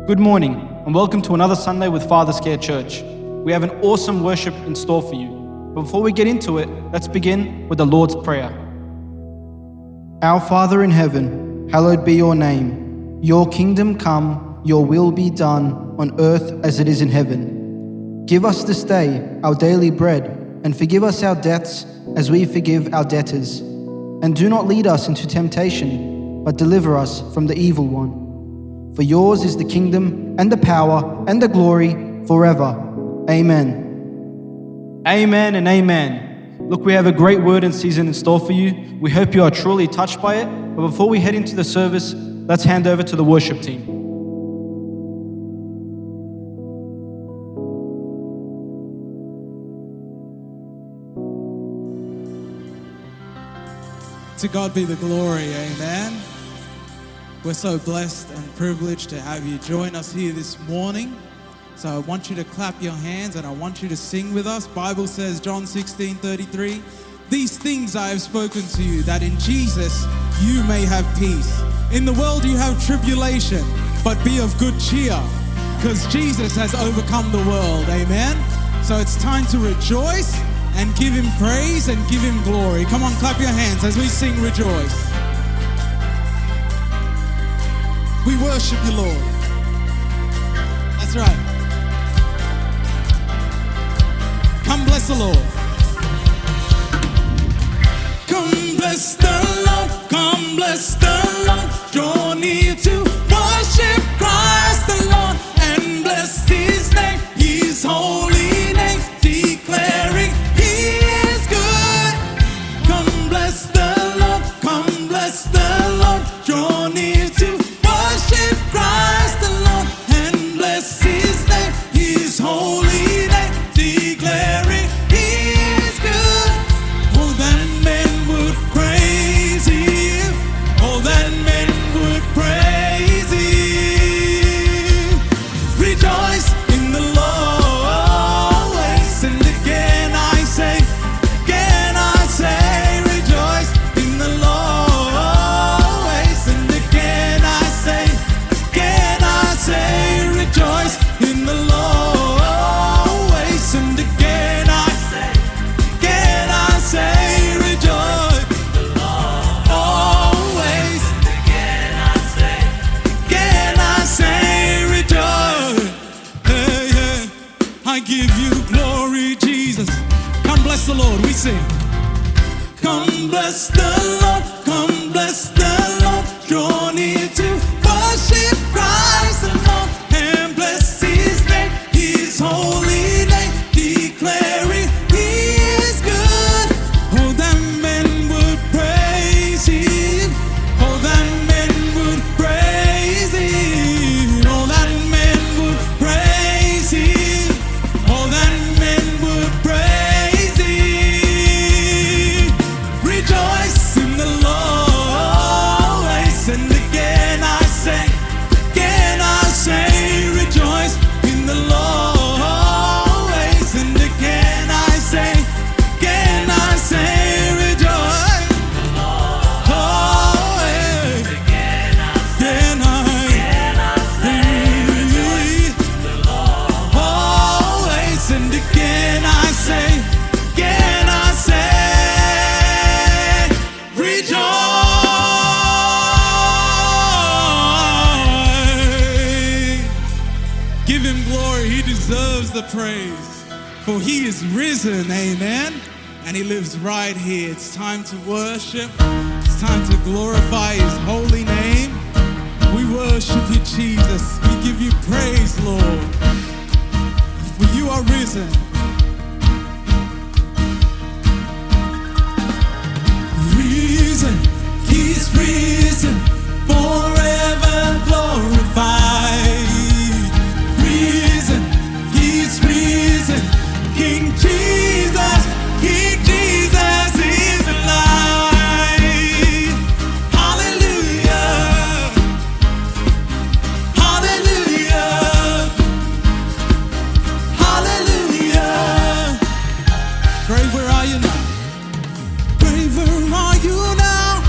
Good morning and welcome to another Sunday with Father Scare Church. We have an awesome worship in store for you. But before we get into it, let's begin with the Lord's Prayer. Our Father in heaven, hallowed be your name. Your kingdom come, your will be done on earth as it is in heaven. Give us this day our daily bread and forgive us our debts as we forgive our debtors. And do not lead us into temptation, but deliver us from the evil one. For yours is the kingdom and the power and the glory forever. Amen. Amen and amen. Look, we have a great word and season in store for you. We hope you are truly touched by it. But before we head into the service, let's hand over to the worship team. To God be the glory, amen. We're so blessed and privileged to have you join us here this morning. So I want you to clap your hands and I want you to sing with us. Bible says, John 16:33, these things I have spoken to you, that in Jesus you may have peace. In the world you have tribulation, but be of good cheer, because Jesus has overcome the world, amen. So it's time to rejoice and give him praise and give him glory. Come on, clap your hands as we sing Rejoice. We worship you, Lord. That's right. Come bless the Lord. Come bless the Lord. Come bless the Lord. Draw near to worship Christ the Lord and bless his name, his holy name, declaring he is good. Come bless the Lord. Come bless the Lord. Draw near to worship Christ the Lord and bless his name, his holy name, declaring he is good. Oh, that men would praise him. Oh, that men would praise him. Rejoice in the Lord always. And again I say, rejoice in the Lord always. And again I say, rejoice in the Lord always. And again I say, rejoice in the Lord always. Again I say, rejoice. Hey, yeah. I give you glory, Jesus. Come bless the Lord, we sing. Come bless the Lord, come bless the Lord. Draw near to worship Christ the Lord and bless his name, his holy name, declaring he is good. Oh, that men would praise him. Oh, that men would praise him. Oh, that men would praise him. Oh, that men would praise him. Rejoice in the Lord always. And again I say, rejoice in the Lord always. And again I say, rejoice always. Again I say, always. And again I say, rejoice. Give him glory, he deserves the praise. For he is risen, amen. And he lives right here. It's time to worship. It's time to glorify his holy name. We worship you, Jesus. We give you praise, Lord. For you are risen. Risen, he's risen, forever glorified. Risen, he's risen, King Jesus is alive. Hallelujah, hallelujah, hallelujah. Grave, where are you now? Grave, where are you now?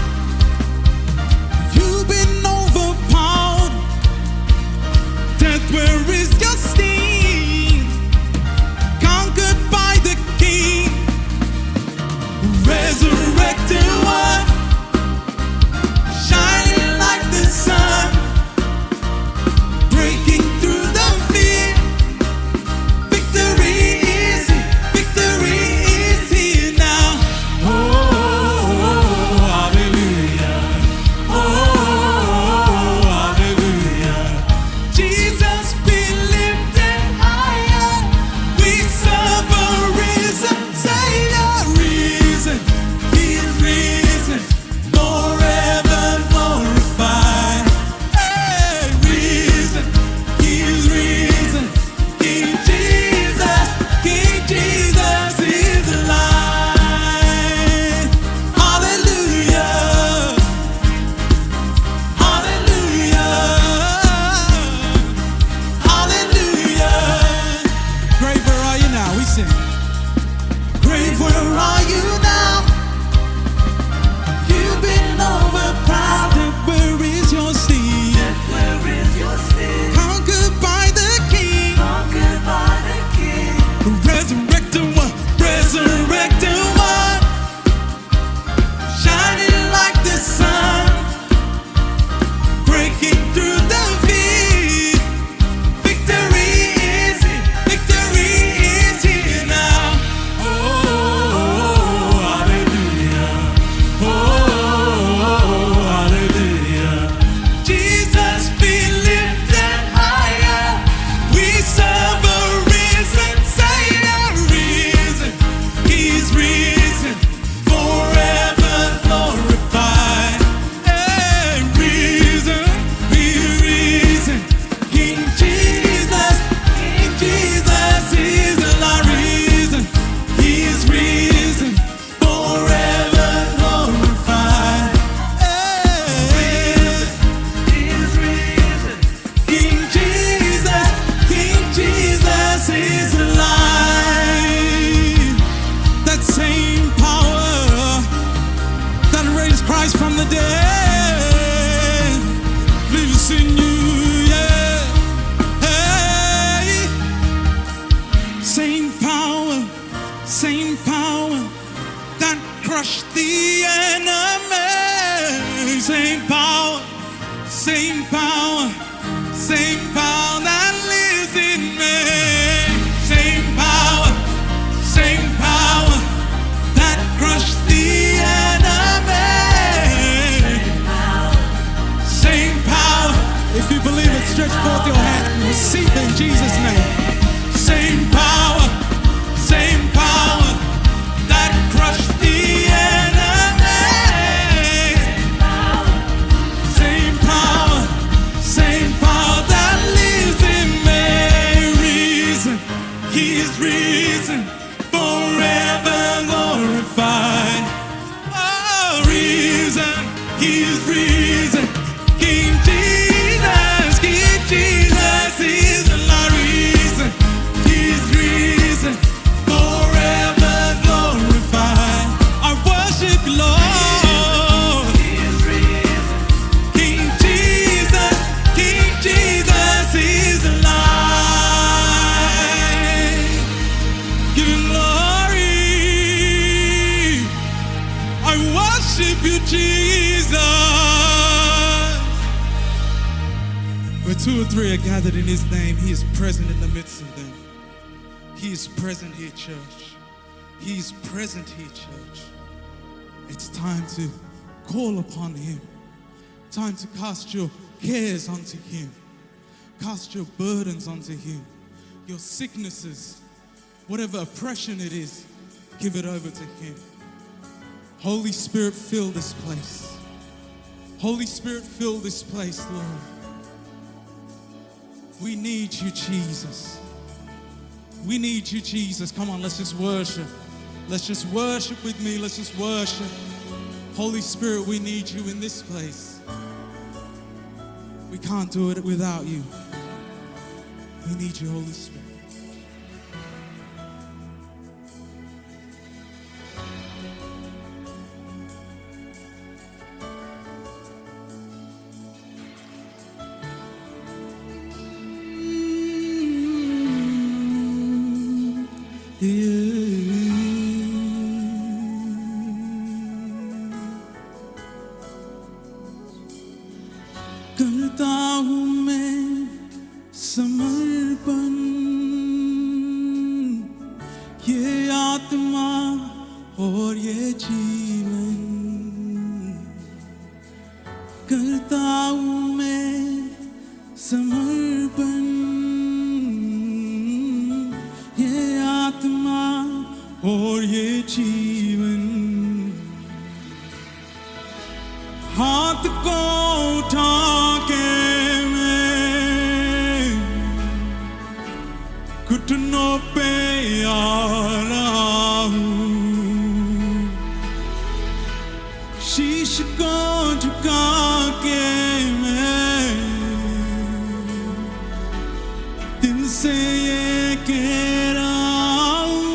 receive it in Jesus' name. Same power that crushed the enemy. Same power that lives in me. He is risen, forever glorified. Oh, risen, He is risen. King Jesus is not risen. He's risen, forever glorified. I worship you, Lord. King Jesus is alive. Give Him glory. I worship you, Jesus. Where two or three are gathered in His name, He is present in the midst of them. He is present here, church. He is present here, church. It's time to call upon Him. Time to cast your cares onto Him. Cast your burdens onto Him. Your sicknesses, whatever oppression it is, give it over to Him. Holy Spirit, fill this place. Holy Spirit, fill this place, Lord. We need you, Jesus. We need you, Jesus. Come on, let's just worship. Let's just worship with me. Let's just worship. Holy Spirit, we need you in this place. We can't do it without you. We need you, Holy Spirit. करता हूँ मैं समर्पण, ये आत्मा और ये जीवन। करता हूँ मैं समर्पण, ये आत्मा और ये जीवन। हाथ को उठा के मैं घुटनों पे आ रहा हूँ। शीश को झुका के मैं दिल से ये कह रहा हूँ,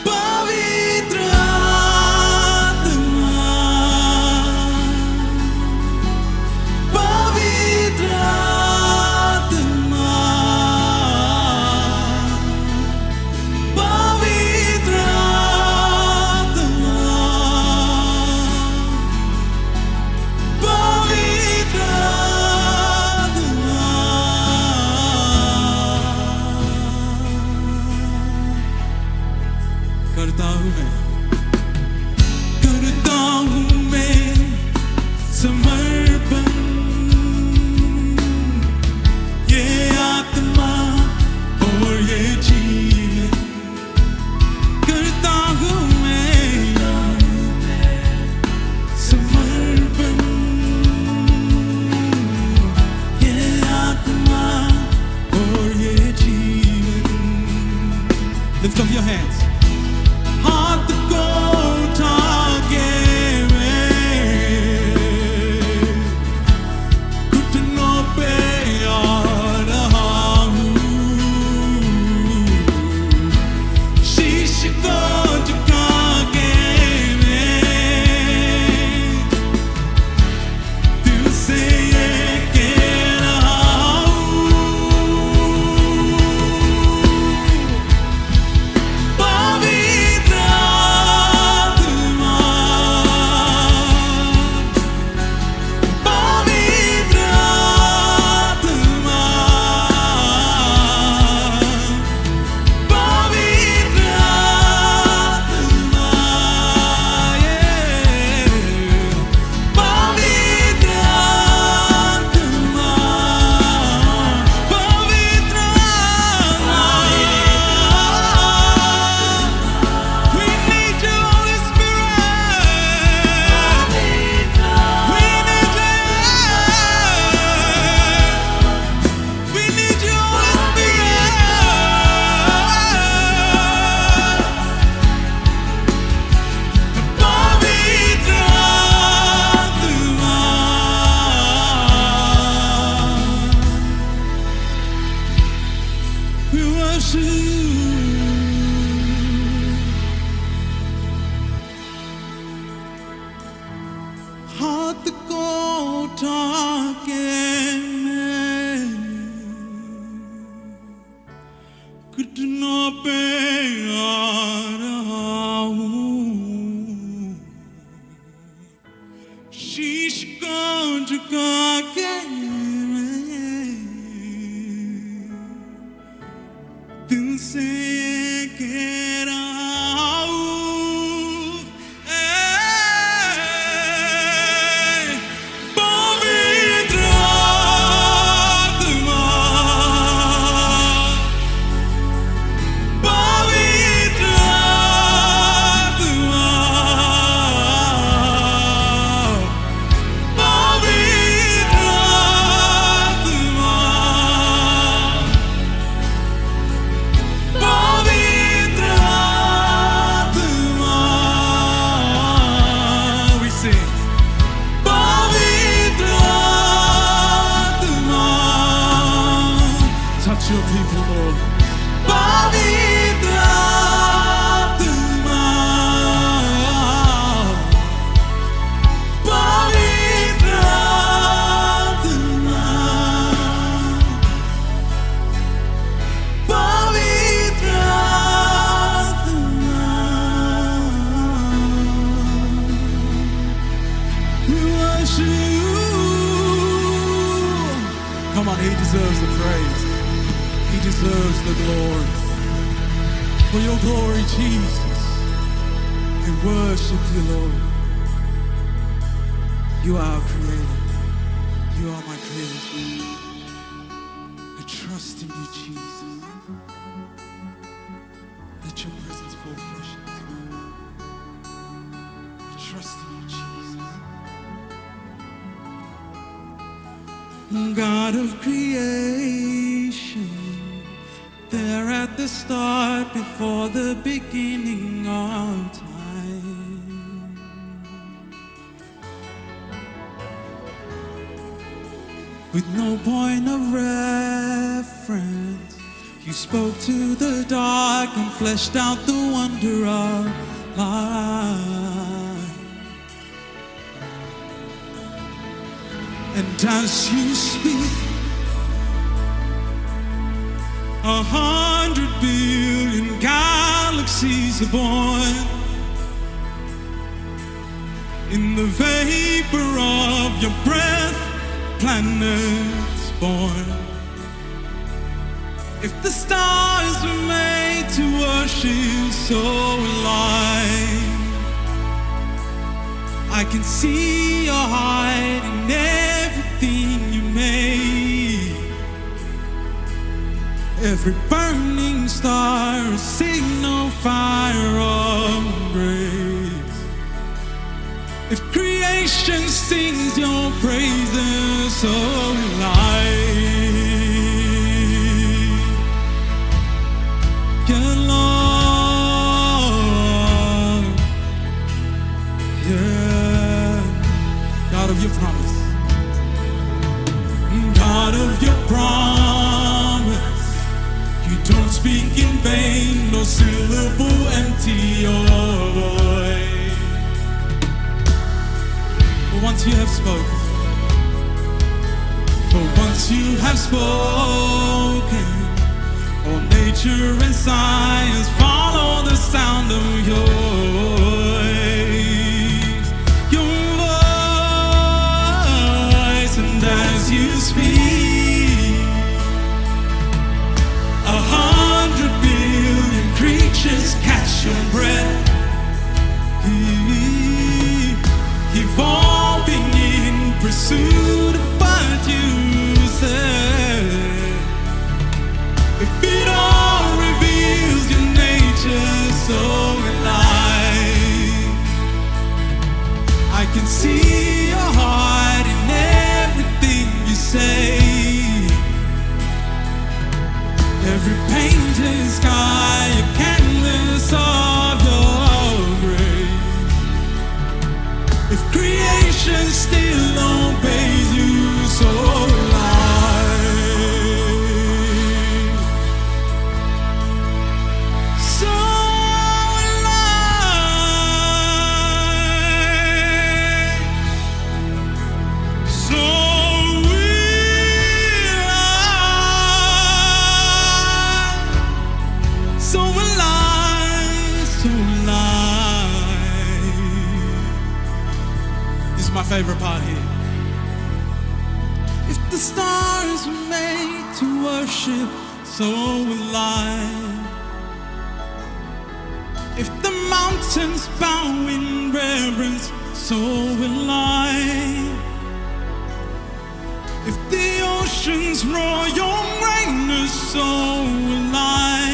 पवित्र आत्मा, पवित्र आत्मा, पवित्र आत्मा, पवित्र आत्मा। हाथ को उठा के मैं घुटनों पे आ रहा हूँ, शीश को झुका के मैं दिल से कह रहा हूँ, पवित्र आत्मा, पवित्र आत्मा, पवित्र आत्मा, पवित्र आत्मा, we sing. पवित्र आत्मा, touch your people, Lord. पवित्र आत्मा, पवित्र आत्मा, पवित्र आत्मा, we worship you. Come on, he deserves the praise. He deserves the glory. For your glory, Jesus, we worship you, Lord. You are our creator. You are my creator. I trust in you, Jesus. Let your presence fall fresh in this moment. I trust in you, Jesus. God of creation, there at the start, before the beginning of time, with no point of reference, you spoke to the dark and fleshed out the wonder of life. And as you speak, 100 billion galaxies are born. In the vapor of your breath, planets born. If the stars were made to worship, so will I can see your heart in everything you made. Every burning star, a signal fire of grace. If creation sings your praises, so will I. Yeah, Lord. Yeah. God of your promise. God of your promise. You don't speak in vain, no syllable empty your voice. For once you have spoken, for once you have spoken, all nature and science follow the sound of your voice. Your voice, and as you speak, 100 billion creatures catch your breath, evolving in pursuit of what you said. If it all reveals your nature, so will I can see your heart in everything you say. the stars were made to worship, so will I. If the mountains bow in reverence, so will I. If the oceans roar your greatness, so will I.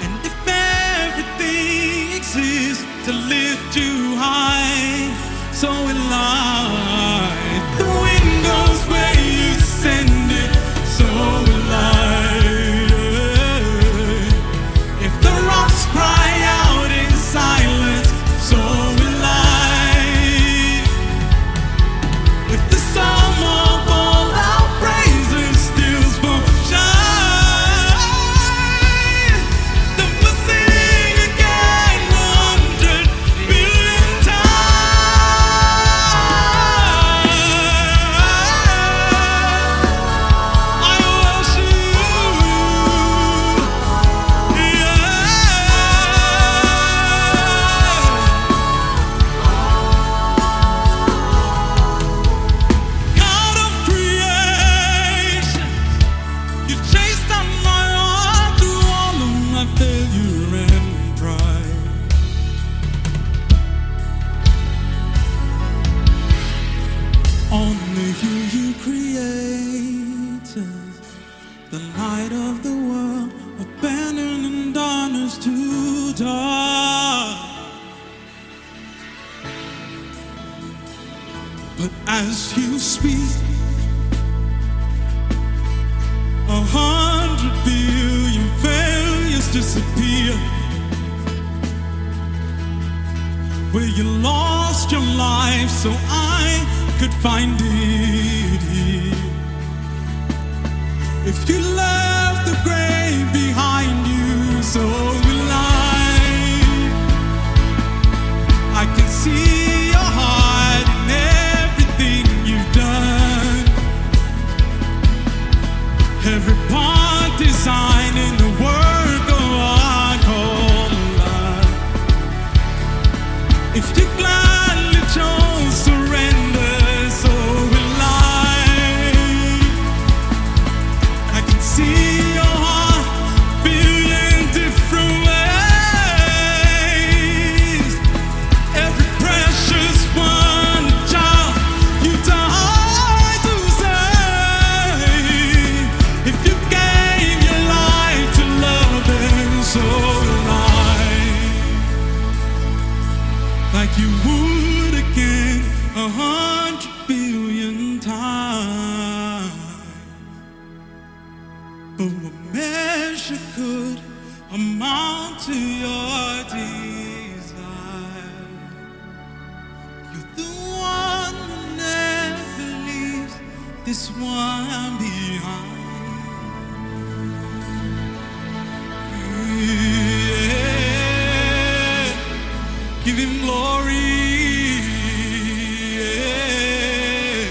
And if everything exists to lift you high, so will I. If the wind goes where you send it, so will I. If the rocks cry out in silence, so will I. If the sum of all our praises stills for shine, then we'll sing again 100 billion times. I worship you, God of creation, you chased down my heart through all of my failure and pride. Only you created the light of the world, abandoning darkness to dark. But as you speak, 100 billion failures disappear. Where you lost your life so I could find it here. If you left the grave behind you, so will I. I can see your heart in everything you've done. Every part designed in the work of art called life. If you gladly chose surrender, so will I. I can see your heart billion different ways. Every precious one, a child you died to save. If you gave your life to love them, so will I. Like you would again 100 billion times. But what measure could amount to your desire? You're the one who never leaves this one behind. Yeah. Give him glory. Yeah.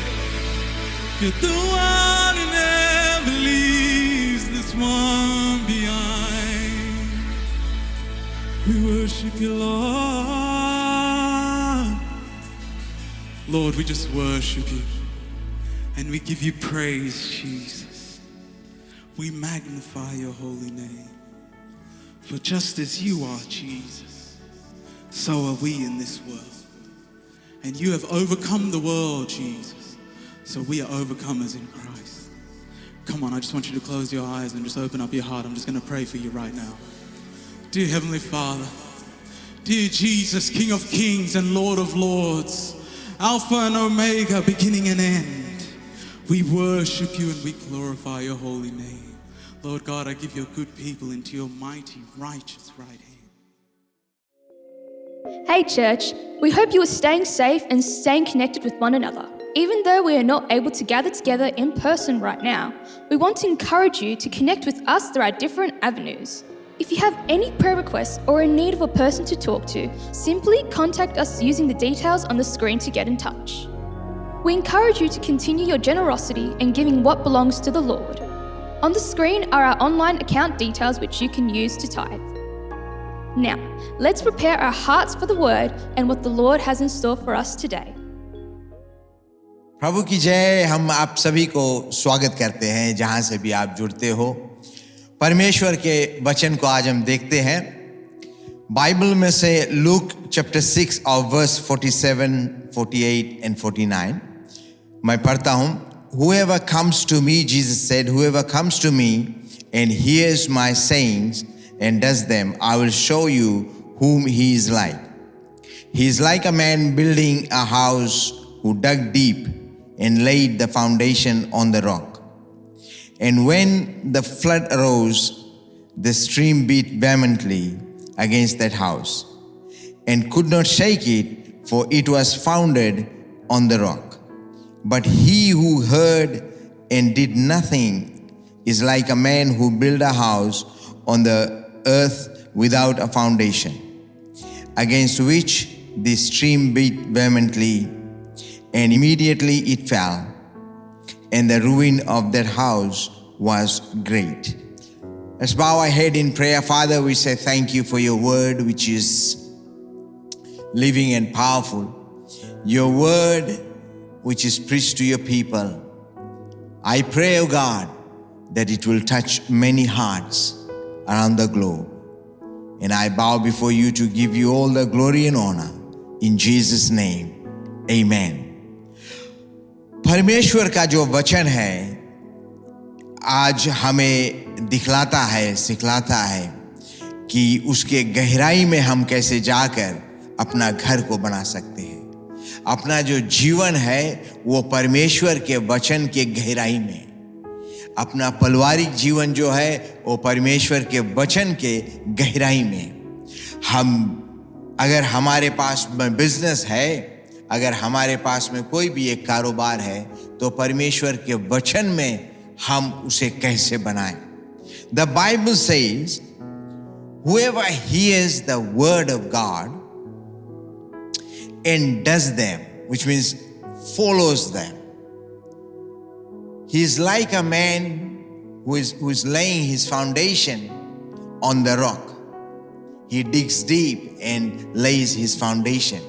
You're the one who never leaves this one behind. We worship you, Lord. Lord, we just worship you. And we give you praise, Jesus. We magnify your holy name. For just as you are, Jesus, so are we in this world. And you have overcome the world, Jesus. So we are overcomers in Christ. Come on, I just want you to close your eyes and just open up your heart. I'm just going to pray for you right now. Dear Heavenly Father, dear Jesus, King of Kings and Lord of Lords, Alpha and Omega, beginning and end, we worship you and we glorify your holy name. Lord God, I give your good people into your mighty, righteous right hand. Hey church, we hope you are staying safe and staying connected with one another. Even though we are not able to gather together in person right now, we want to encourage you to connect with us through our different avenues. If you have any prayer requests or in need of a person to talk to, simply contact us using the details on the screen to get in touch. We encourage you to continue your generosity and giving what belongs to the Lord. On the screen are our online account details which you can use to tithe. Now, let's prepare our hearts for the word and what the Lord has in store for us today. प्रभु की जय। हम आप सभी को स्वागत करते हैं जहां से भी आप जुड़ते हो। परमेश्वर के वचन को आज हम देखते हैं बाइबल में से लूक चैप्टर 6 और वर्स 47, 48 and 49। मैं पढ़ता हूं। Whoever comes to me, Jesus said, whoever comes to me and hears my sayings and does them, I will show you whom he is like. He is like a man building a house who dug deep and laid the foundation on the rock. And when the flood arose, the stream beat vehemently against that house and could not shake it, for it was founded on the rock. But he who heard and did nothing is like a man who built a house on the earth without a foundation, against which the stream beat vehemently, and immediately it fell, and the ruin of that house was great. Let's bow our head in prayer. Father, we say thank you for your word, which is living and powerful. Your word, which is preached to your people. I pray, O God, that it will touch many hearts around the globe. And I bow before you to give you all the glory and honor. In Jesus' name, amen. परमेश्वर का जो वचन है आज हमें दिखलाता है, सिखलाता है कि उसके गहराई में हम कैसे जाकर अपना घर को बना सकते हैं। अपना जो जीवन है वो परमेश्वर के वचन के गहराई में, अपना पारिवारिक जीवन जो है वो परमेश्वर के वचन के गहराई में। हम अगर हमारे पास में बिजनेस है, अगर हमारे पास में कोई भी एक कारोबार है, तो परमेश्वर के वचन में हम उसे कैसे बनाएं। The Bible says, whoever hears the word of God and does them, which means follows them, he is like a man who is laying his foundation on the rock. He digs deep and lays his foundation.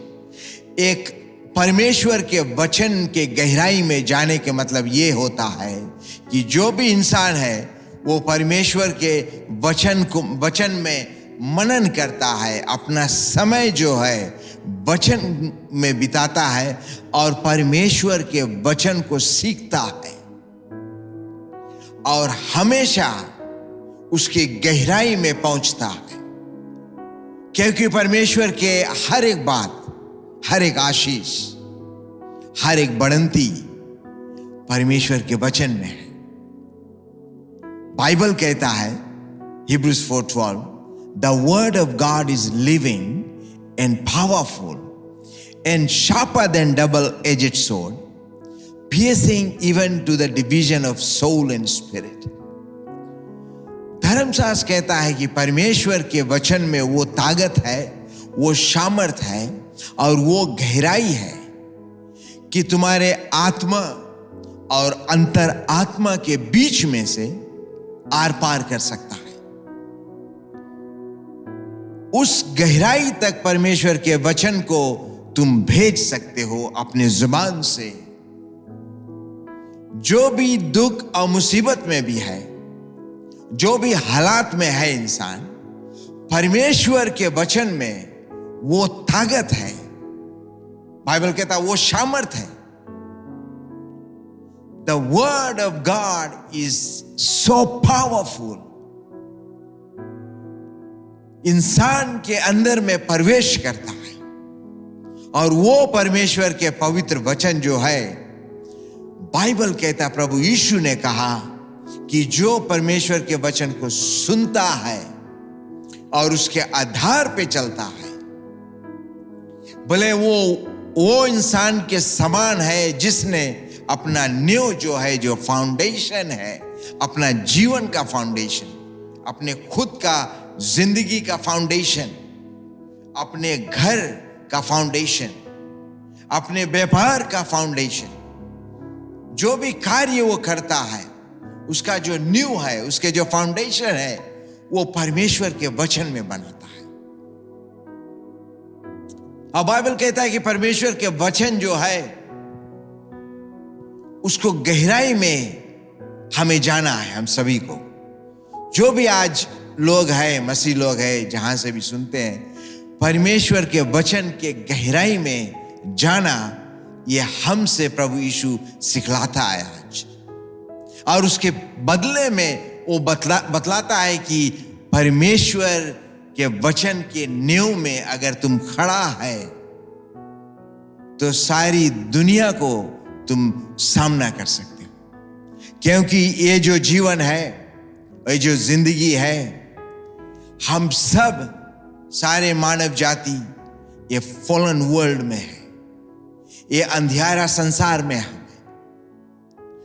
एक परमेश्वर के वचन के गहराई में जाने के मतलब ये होता है कि जो भी इंसान है वो परमेश्वर के वचन में मनन करता है, अपना समय जो है वचन में बिताता है और परमेश्वर के वचन को सीखता है और हमेशा उसकी गहराई में पहुंचता है, क्योंकि परमेश्वर के हर एक बात, हर एक आशीष, हर एक बढ़ंती परमेश्वर के वचन में है। बाइबल कहता है Hebrews 4:12, the word of God is living and powerful and sharper than double-edged sword, piercing even to the division of soul and spirit. धर्मशास्त्र कहता है कि परमेश्वर के वचन में वो ताकत है, वो सामर्थ है और वो गहराई है कि तुम्हारे आत्मा और अंतर आत्मा के बीच में से आर पार कर सकता है। उस गहराई तक परमेश्वर के वचन को तुम भेज सकते हो अपने जुबान से। जो भी दुख और मुसीबत में भी है, जो भी हालात में है इंसान, परमेश्वर के वचन में वो ताकत है। बाइबल कहता है वो सामर्थ है। The word of God is so powerful. इंसान के अंदर में प्रवेश करता है और वो परमेश्वर के पवित्र वचन जो है, बाइबल कहता है, प्रभु यीशु ने कहा कि जो परमेश्वर के वचन को सुनता है और उसके आधार पे चलता है, भले वो इंसान के समान है जिसने अपना नींव जो है, जो फाउंडेशन है, अपना जीवन का फाउंडेशन, अपने खुद का जिंदगी का फाउंडेशन, अपने घर का फाउंडेशन, अपने व्यापार का फाउंडेशन, जो भी कार्य वो करता है उसका जो नींव है, उसके जो फाउंडेशन है, वो परमेश्वर के वचन में बनाता है। और बाइबल कहता है कि परमेश्वर के वचन जो है उसको गहराई में हमें जाना है। हम सभी को, जो भी आज लोग हैं, मसीह लोग हैं, जहां से भी सुनते हैं, परमेश्वर के वचन के गहराई में जाना, ये हमसे प्रभु यीशु सिखलाता है आज। और उसके बदले में वो बतलाता है कि परमेश्वर के वचन के नींव में अगर तुम खड़ा है तो सारी दुनिया को तुम सामना कर सकते हो। क्योंकि ये जो जीवन है, ये जो जिंदगी है, हम सब सारे मानव जाति ये फॉलन वर्ल्ड में है, ये अंधियारा संसार में है।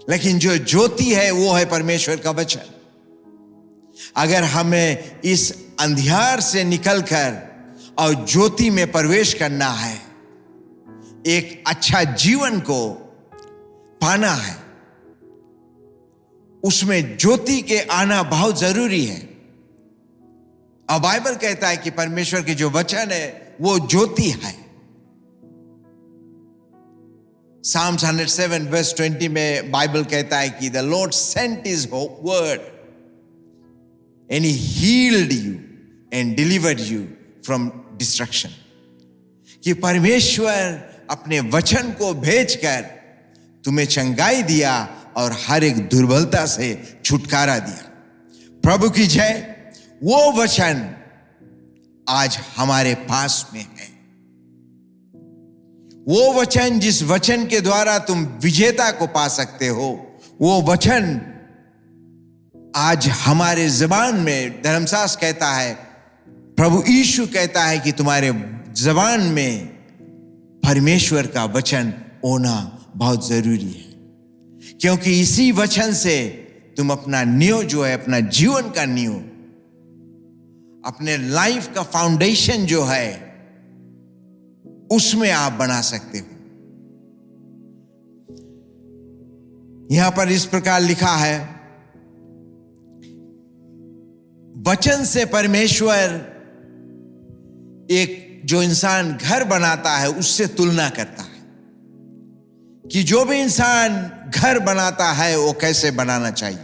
लेकिन जो ज्योति है वो है परमेश्वर का वचन। अगर हमें इस अंधियार से निकलकर और ज्योति में प्रवेश करना है, एक अच्छा जीवन को पाना है, उसमें ज्योति के आना बहुत जरूरी है। और बाइबल कहता है कि परमेश्वर के जो वचन है वो ज्योति है। Psalms 107 verse 20 में बाइबल कहता है कि the Lord sent his word and he healed you and delivered you from destruction। कि परमेश्वर अपने वचन को भेजकर तुम्हें चंगाई दिया और हर एक दुर्बलता से छुटकारा दिया। प्रभु की जय। वो वचन आज हमारे पास में है। वो वचन, जिस वचन के द्वारा तुम विजेता को पा सकते हो, वो वचन आज हमारे जबान में, धर्मशास्त्र कहता है, प्रभु यीशु कहता है कि तुम्हारे जबान में परमेश्वर का वचन होना बहुत जरूरी है। क्योंकि इसी वचन से तुम अपना नींव जो है, अपना जीवन का नींव, अपने लाइफ का फाउंडेशन जो है, उसमें आप बना सकते हो। यहां पर इस प्रकार लिखा है, वचन से परमेश्वर एक जो इंसान घर बनाता है उससे तुलना करता है कि जो भी इंसान घर बनाता है वो कैसे बनाना चाहिए।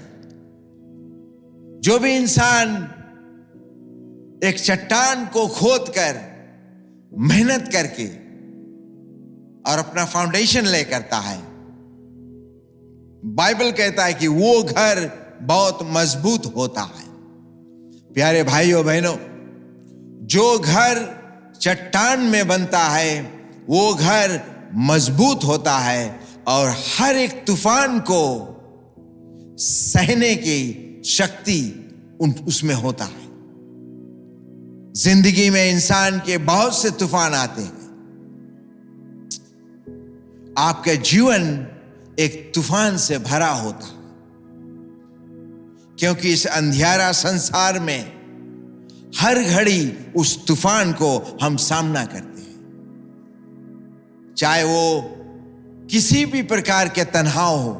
जो भी इंसान एक चट्टान को खोदकर मेहनत करके और अपना फाउंडेशन ले करता है, बाइबल कहता है कि वो घर बहुत मजबूत होता है। प्यारे भाइयों बहनों, जो घर चट्टान में बनता है वो घर मजबूत होता है और हर एक तूफान को सहने की शक्ति उसमें होता है। जिंदगी में इंसान के बहुत से तूफान आते हैं। आपका जीवन एक तूफान से भरा होता है, क्योंकि इस अंधियारा संसार में हर घड़ी उस तूफान को हम सामना करते हैं। चाहे वो किसी भी प्रकार के तनाव हो,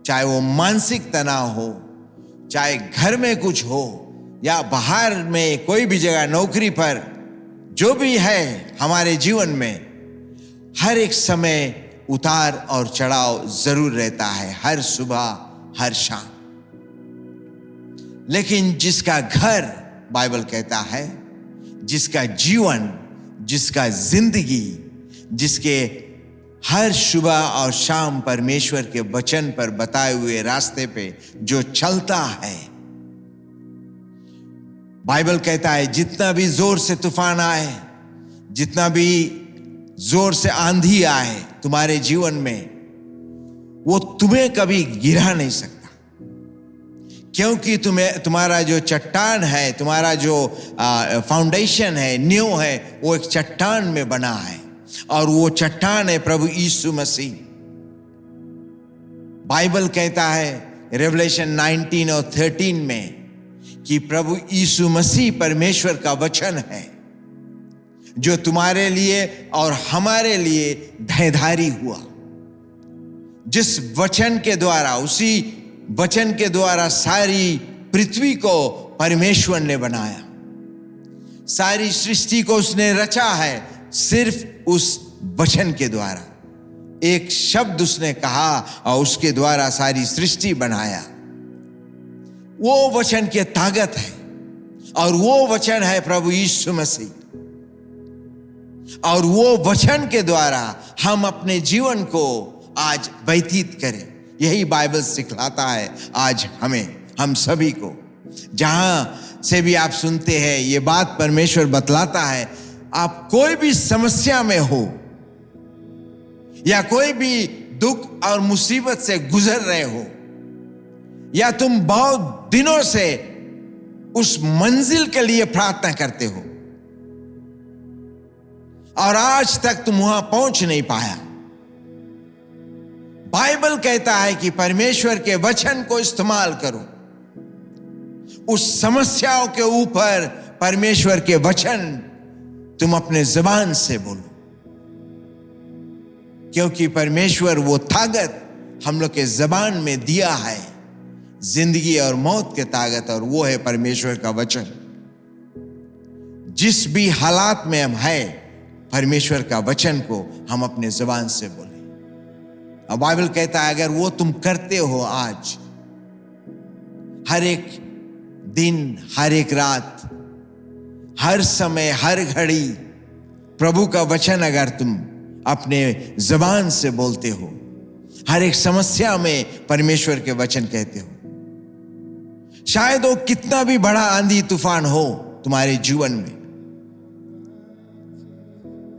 चाहे वो मानसिक तनाव हो, चाहे घर में कुछ हो या बाहर में कोई भी जगह, नौकरी पर, जो भी है हमारे जीवन में, हर एक समय उतार और चढ़ाव जरूर रहता है, हर सुबह हर शाम। लेकिन जिसका घर, बाइबल कहता है, जिसका जीवन, जिसका जिंदगी, जिसके हर सुबह और शाम परमेश्वर के वचन पर बताए हुए रास्ते पे जो चलता है, बाइबल कहता है जितना भी जोर से तूफान आए, जितना भी जोर से आंधी आए तुम्हारे जीवन में, वो तुम्हें कभी गिरा नहीं सकता। क्योंकि तुम्हारा जो चट्टान है, तुम्हारा जो फाउंडेशन है, नींव है, वो एक चट्टान में बना है और वो चट्टान है प्रभु यीशु मसीह। बाइबल कहता है रेवलेशन 19 और 13 में कि प्रभु यीशु मसीह परमेश्वर का वचन है जो तुम्हारे लिए और हमारे लिए देहधारी हुआ। जिस वचन के द्वारा, उसी वचन के द्वारा सारी पृथ्वी को परमेश्वर ने बनाया, सारी सृष्टि को उसने रचा है सिर्फ उस वचन के द्वारा। एक शब्द उसने कहा और उसके द्वारा सारी सृष्टि बनाया। वो वचन की ताकत है और वो वचन है प्रभु यीशु मसीह। और वो वचन के द्वारा हम अपने जीवन को आज व्यतीत करें। यही बाइबल सिखलाता है आज हम सभी को। जहां से भी आप सुनते हैं ये बात परमेश्वर बतलाता है, आप कोई भी समस्या में हो या कोई भी दुख और मुसीबत से गुजर रहे हो या तुम बहुत दिनों से उस मंजिल के लिए प्रार्थना करते हो और आज तक तुम वहां पहुंच नहीं पाया, बाइबल कहता है कि परमेश्वर के वचन को इस्तेमाल करो। उस समस्याओं के ऊपर परमेश्वर के वचन तुम अपने जुबान से बोलो, क्योंकि परमेश्वर वो ताकत हम लोग के जबान में दिया है, जिंदगी और मौत के ताकत, और वो है परमेश्वर का वचन। जिस भी हालात में हम हैं, परमेश्वर का वचन को हम अपने जुबान से बोले। और बाइबल कहता है अगर वो तुम करते हो आज, हर एक दिन, हर एक रात, हर समय, हर घड़ी प्रभु का वचन अगर तुम अपने जुबान से बोलते हो, हर एक समस्या में परमेश्वर के वचन कहते हो, शायद वो कितना भी बड़ा आंधी तूफान हो तुम्हारे जीवन में,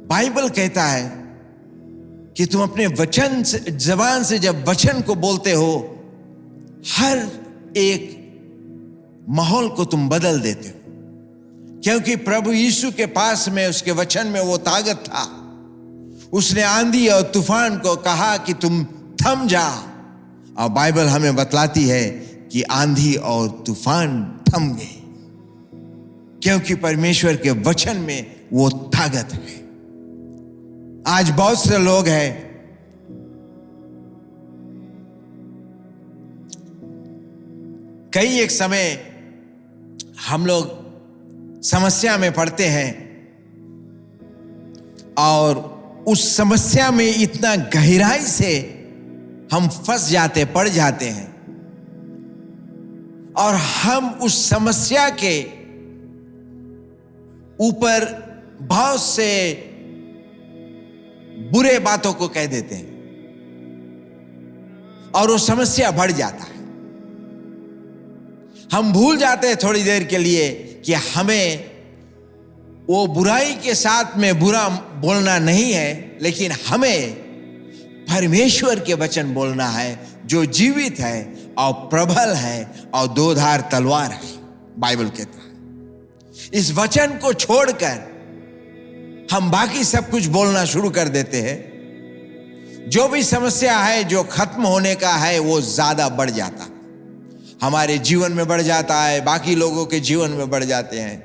बाइबल कहता है कि तुम अपने वचन से, जबान से जब वचन को बोलते हो, हर एक माहौल को तुम बदल देते हो। क्योंकि प्रभु यीशु के पास में, उसके वचन में वो ताकत था। उसने आंधी और तूफान को कहा कि तुम थम जाओ, और बाइबल हमें बतलाती है कि आंधी और तूफान थम गए, क्योंकि परमेश्वर के वचन में वो ताकत है। आज बहुत से लोग हैं, कई एक समय हम लोग समस्या में पड़ते हैं और उस समस्या में इतना गहराई से हम फंस जाते, पड़ जाते हैं, और हम उस समस्या के ऊपर बहुत से बुरे बातों को कह देते हैं और वो समस्या बढ़ जाता है। हम भूल जाते हैं थोड़ी देर के लिए कि हमें वो बुराई के साथ में बुरा बोलना नहीं है, लेकिन हमें परमेश्वर के वचन बोलना है जो जीवित है और प्रबल है और दो-धार तलवार है, बाइबल कहता है। इस वचन को छोड़कर हम बाकी सब कुछ बोलना शुरू कर देते हैं। जो भी समस्या है, जो खत्म होने का है, वो ज्यादा बढ़ जाता है, हमारे जीवन में बढ़ जाता है, बाकी लोगों के जीवन में बढ़ जाते हैं,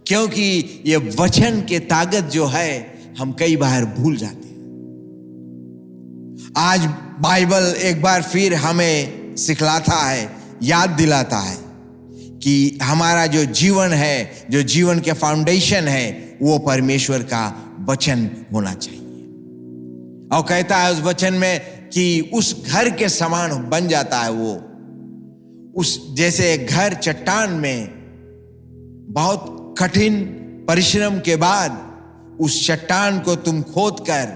क्योंकि ये वचन के ताकत जो है हम कई बार भूल जाते हैं। आज बाइबल एक बार फिर हमें सिखलाता है, याद दिलाता है कि हमारा जो जीवन है, जो जीवन के फाउंडेशन है, वो परमेश्वर का वचन होना चाहिए। और कहता है उस वचन में कि उस घर के समान बन जाता है वो, उस जैसे घर चट्टान में बहुत कठिन परिश्रम के बाद उस चट्टान को तुम खोद कर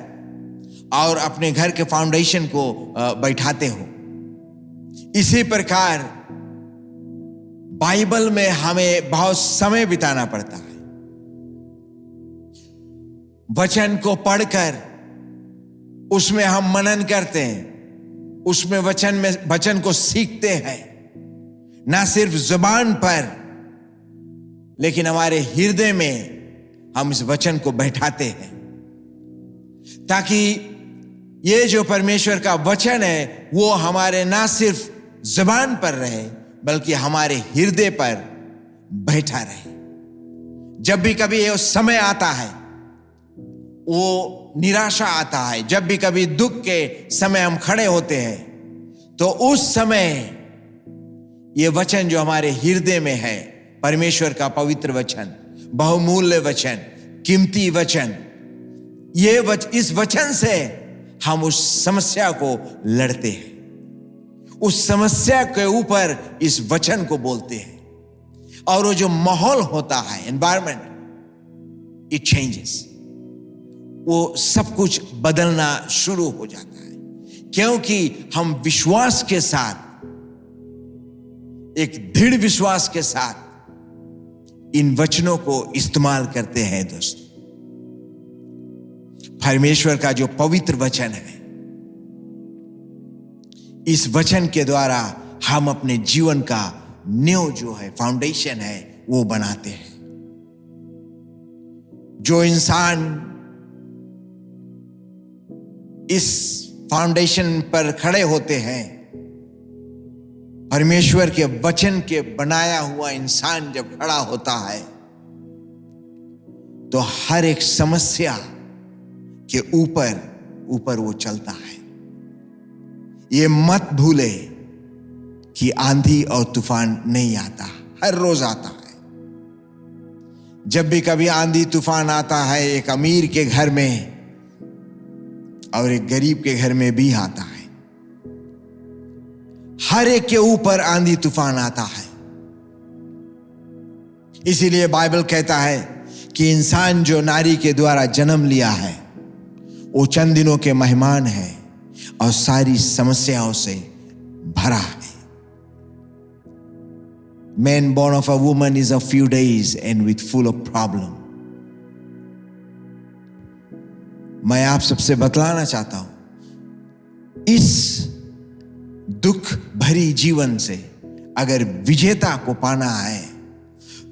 और अपने घर के फाउंडेशन को बैठाते हो। इसी प्रकार बाइबल में हमें बहुत समय बिताना पड़ता है। वचन को पढ़कर उसमें हम मनन करते हैं, उसमें वचन को सीखते हैं, ना सिर्फ जुबान पर, लेकिन हमारे हृदय में हम इस वचन को बैठाते हैं, ताकि ये जो परमेश्वर का वचन है वो हमारे ना सिर्फ जुबान पर रहे, बल्कि हमारे हृदय पर बैठा रहे। जब भी कभी ये समय आता है, वो निराशा आता है, जब भी कभी दुख के समय हम खड़े होते हैं, तो उस समय ये वचन जो हमारे हृदय में है, परमेश्वर का पवित्र वचन, बहुमूल्य वचन, कीमती वचन, इस वचन से हम उस समस्या को लड़ते हैं, उस समस्या के ऊपर इस वचन को बोलते हैं, और वो जो माहौल होता है, एनवायरमेंट, इट चेंजेस, वो सब कुछ बदलना शुरू हो जाता है, क्योंकि हम विश्वास के साथ, एक दृढ़ विश्वास के साथ इन वचनों को इस्तेमाल करते हैं। दोस्तों, परमेश्वर का जो पवित्र वचन है, इस वचन के द्वारा हम अपने जीवन का नींव जो है, फाउंडेशन है, वो बनाते हैं। जो इंसान इस फाउंडेशन पर खड़े होते हैं, परमेश्वर के वचन के बनाया हुआ इंसान जब खड़ा होता है, तो हर एक समस्या के ऊपर वो चलता है। ये मत भूले कि आंधी और तूफान नहीं आता, हर रोज आता है। जब भी कभी आंधी तूफान आता है, एक अमीर के घर में और एक गरीब के घर में भी आता है। हर एक के ऊपर आंधी तूफान आता है। इसीलिए बाइबल कहता है कि इंसान जो नारी के द्वारा जन्म लिया है, वो चंद दिनों के मेहमान है और सारी समस्याओं से भरा है। Man born of a woman is a few days and with full of problem. मैं आप सबसे बतलाना चाहता हूं, इस दुख भरी जीवन से अगर विजेता को पाना है,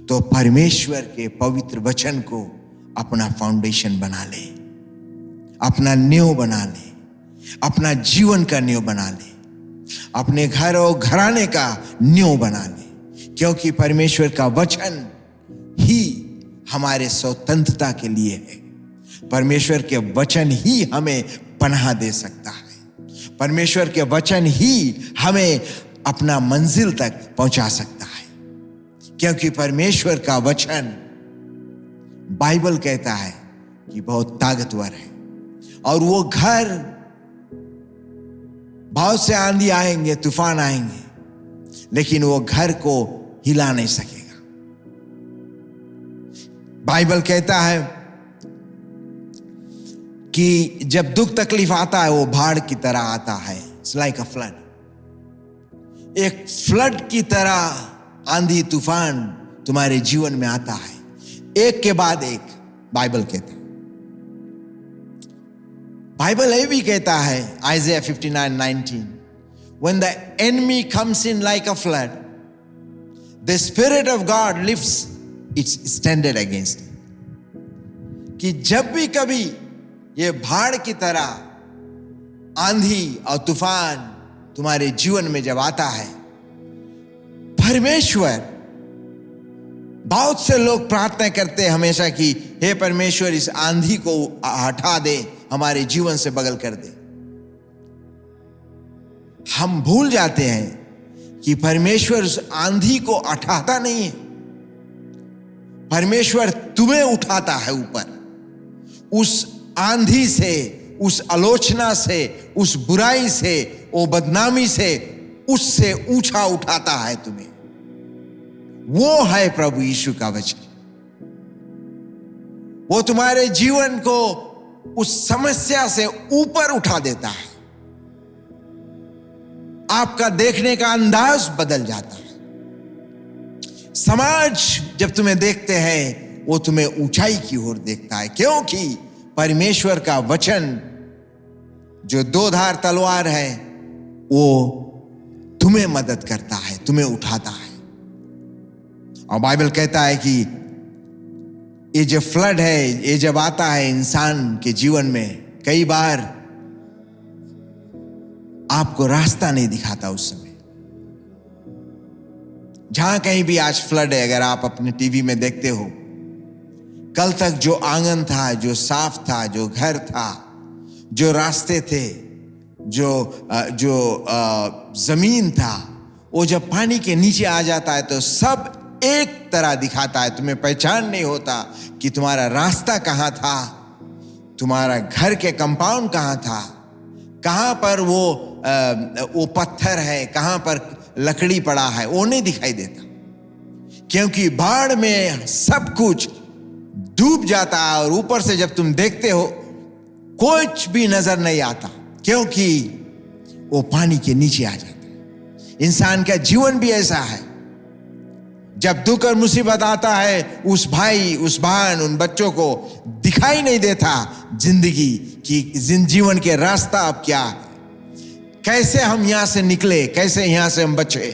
तो परमेश्वर के पवित्र वचन को अपना फाउंडेशन बना ले, अपना नींव बना ले, अपना जीवन का नींव बना ले, अपने घर और घराने का नींव बना ले, क्योंकि परमेश्वर का वचन ही हमारे स्वतंत्रता के लिए है। परमेश्वर के वचन ही हमें पनाह दे सकता है। परमेश्वर के वचन ही हमें अपना मंजिल तक पहुंचा सकता है, क्योंकि परमेश्वर का वचन, बाइबल कहता है कि बहुत ताकतवर है, और वो घर, बहुत से आंधी आएंगे, तूफान आएंगे, लेकिन वो घर को हिला नहीं सकेगा। बाइबल कहता है कि जब दुख तकलीफ आता है, वो बाढ़ की तरह आता है। It's like a flood. एक फ्लड की तरह आंधी तूफान तुम्हारे जीवन में आता है, एक के बाद एक। बाइबल कहता है, बाइबल ये भी कहता है, आइज़ाया 59:19, when the enemy comes in like a flood, the Spirit of God lifts its standard against it. कि जब भी कभी ये बाढ़ की तरह आंधी और तूफान तुम्हारे जीवन में जब आता है, परमेश्वर, बहुत से लोग प्रार्थना करते हैं हमेशा कि हे परमेश्वर, इस आंधी को हटा दे, हमारे जीवन से बगल कर दे। हम भूल जाते हैं कि परमेश्वर उस आंधी को हटाता नहीं है। परमेश्वर तुम्हें उठाता है ऊपर, उस आंधी से, उस आलोचना से, उस बुराई से, वो बदनामी से, उससे ऊंचा उठाता है तुम्हें। वो है प्रभु यीशु का वचन। वो तुम्हारे जीवन को उस समस्या से ऊपर उठा देता है। आपका देखने का अंदाज बदल जाता है। समाज जब तुम्हें देखते हैं, वो तुम्हें ऊंचाई की ओर देखता है, क्योंकि परमेश्वर का वचन जो दो धार तलवार है, वो तुम्हें मदद करता है, तुम्हें उठाता है। और बाइबल कहता है कि ये जो फ्लड है, ये जब आता है इंसान के जीवन में, कई बार आपको रास्ता नहीं दिखाता। उस समय जहां कहीं भी आज फ्लड है, अगर आप अपने टीवी में देखते हो, कल तक जो आंगन था, जो साफ था, जो घर था, जो रास्ते थे, जो जमीन था, वो जब पानी के नीचे आ जाता है तो सब एक तरह दिखाता है। तुम्हें पहचान नहीं होता कि तुम्हारा रास्ता कहां था, तुम्हारा घर के कंपाउंड कहां था, कहाँ पर वो पत्थर है, कहाँ पर लकड़ी पड़ा है, वो नहीं दिखाई देता, क्योंकि बाढ़ में सब कुछ डूब जाता है और ऊपर से जब तुम देखते हो कुछ भी नजर नहीं आता, क्योंकि वो पानी के नीचे आ जाता है। इंसान का जीवन भी ऐसा है, जब दुख और मुसीबत आता है, उस भाई, उस बहन, उन बच्चों को दिखाई नहीं देता जिंदगी की, जीवन के रास्ता अब क्या है, कैसे हम यहां से निकले, कैसे यहां से हम बचे,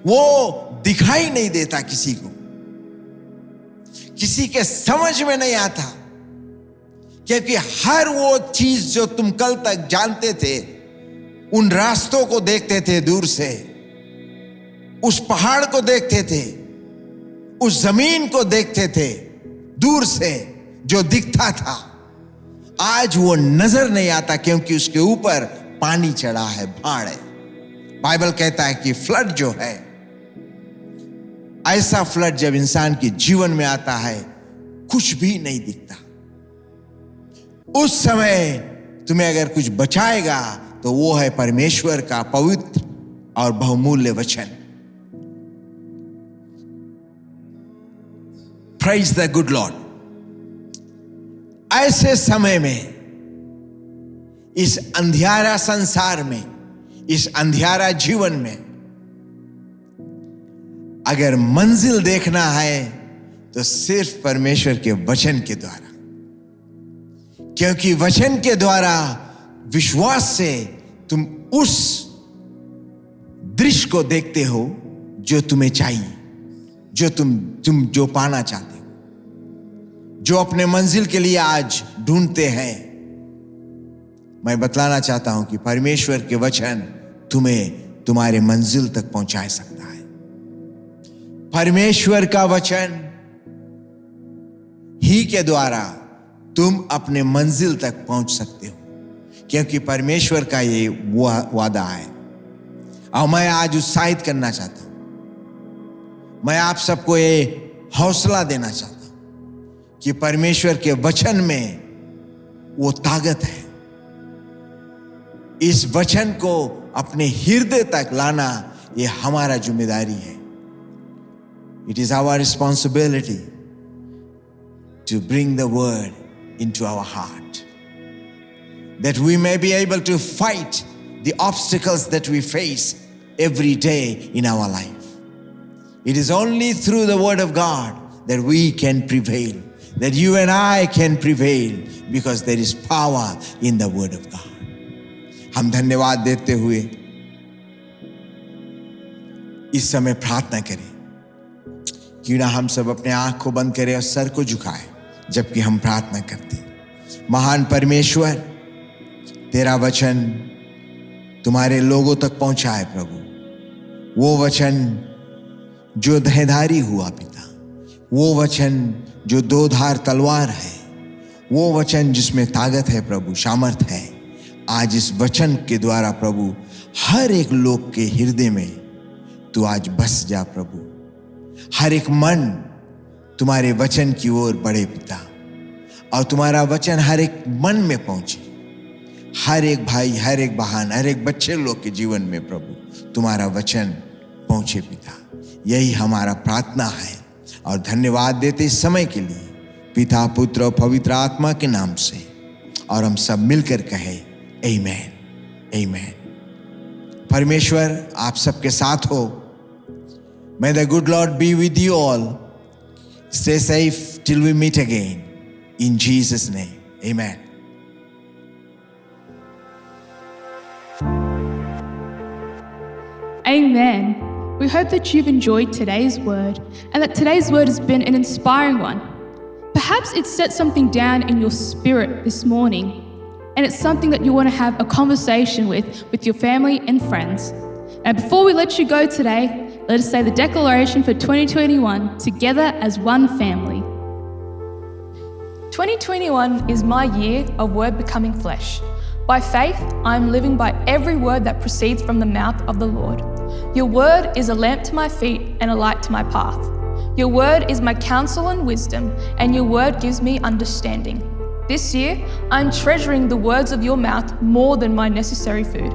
वो दिखाई नहीं देता किसी को, किसी के समझ में नहीं आता, क्योंकि हर वो चीज जो तुम कल तक जानते थे, उन रास्तों को देखते थे दूर से, उस पहाड़ को देखते थे, उस जमीन को देखते थे दूर से, जो दिखता था, आज वो नजर नहीं आता, क्योंकि उसके ऊपर पानी चढ़ा है, बाढ़ है। बाइबल कहता है कि फ्लड जो है, ऐसा फ्लड जब इंसान के जीवन में आता है, कुछ भी नहीं दिखता। उस समय तुम्हें अगर कुछ बचाएगा तो वो है परमेश्वर का पवित्र और बहुमूल्य वचन। Praise the good Lord। ऐसे समय में, इस अंधियारा संसार में, इस अंधियारा जीवन में, अगर मंजिल देखना है तो सिर्फ परमेश्वर के वचन के द्वारा, क्योंकि वचन के द्वारा विश्वास से तुम उस दृश्य को देखते हो जो तुम्हें चाहिए, जो तुम जो पाना चाहते हो, जो अपने मंजिल के लिए आज ढूंढते हैं। मैं बतलाना चाहता हूं कि परमेश्वर के वचन तुम्हें तुम्हारे मंजिल तक पहुंचा सकता है। परमेश्वर का वचन ही के द्वारा तुम अपने मंजिल तक पहुंच सकते हो, क्योंकि परमेश्वर का ये वादा है। और मैं आज उत्साहित करना चाहता हूं, मैं आप सबको ये हौसला देना चाहता हूं कि परमेश्वर के वचन में वो ताकत है। इस वचन को अपने हृदय तक लाना ये हमारा जिम्मेदारी है। It is our responsibility to bring the word into our heart, that we may be able to fight the obstacles that we face every day in our life. It is only through the word of God that we can prevail, that you and I can prevail, because there is power in the word of God. हम धन्यवाद देते हुए इस समय प्रार्थना करें। क्यों ना हम सब अपने आंख को बंद करें और सर को झुकाएं जबकि हम प्रार्थना करते हैं। महान परमेश्वर, तेरा वचन तुम्हारे लोगों तक पहुंचा है प्रभु, वो वचन जो देहधारी हुआ पिता, वो वचन जो दो धार तलवार है, वो वचन जिसमें ताकत है प्रभु, सामर्थ है। आज इस वचन के द्वारा प्रभु हर एक लोग के हृदय में तू आज बस जा प्रभु। हर एक मन तुम्हारे वचन की ओर बढ़े पिता, और तुम्हारा वचन हर एक मन में पहुंचे, हर एक भाई, हर एक बहन, हर एक बच्चे लोग के जीवन में प्रभु तुम्हारा वचन पहुंचे पिता। यही हमारा प्रार्थना है और धन्यवाद देते इस समय के लिए, पिता, पुत्र और पवित्र आत्मा के नाम से। और हम सब मिलकर कहे आमीन, आमीन। परमेश्वर आप सबके साथ हो। May the good Lord be with you all. Stay safe till we meet again. In Jesus' name, amen. Amen. We hope that you've enjoyed today's word and that today's word has been an inspiring one. Perhaps it's set something down in your spirit this morning, and it's something that you want to have a conversation with your family and friends. And before we let you go today, let us say the declaration for 2021 together as one family. 2021 is my year of Word becoming flesh. By faith, I am living by every word that proceeds from the mouth of the Lord. Your word is a lamp to my feet and a light to my path. Your word is my counsel and wisdom, and your word gives me understanding. This year, I'm treasuring the words of your mouth more than my necessary food.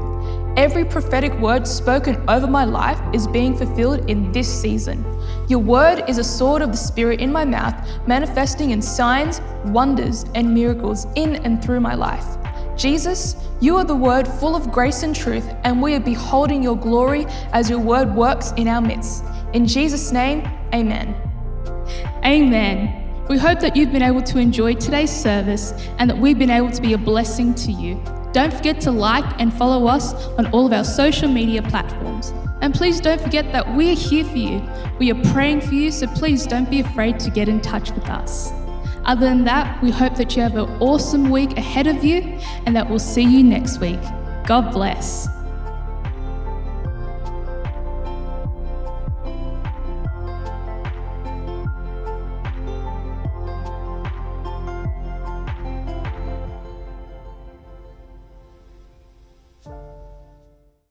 Every prophetic word spoken over my life is being fulfilled in this season. Your word is a sword of the Spirit in my mouth, manifesting in signs, wonders, and miracles in and through my life. Jesus, you are the word full of grace and truth, and we are beholding your glory as your word works in our midst. In Jesus' name, amen. Amen. We hope that you've been able to enjoy today's service and that we've been able to be a blessing to you. Don't forget to like and follow us on all of our social media platforms. And please don't forget that we are here for you. We are praying for you, so please don't be afraid to get in touch with us. Other than that, we hope that you have an awesome week ahead of you and that we'll see you next week. God bless.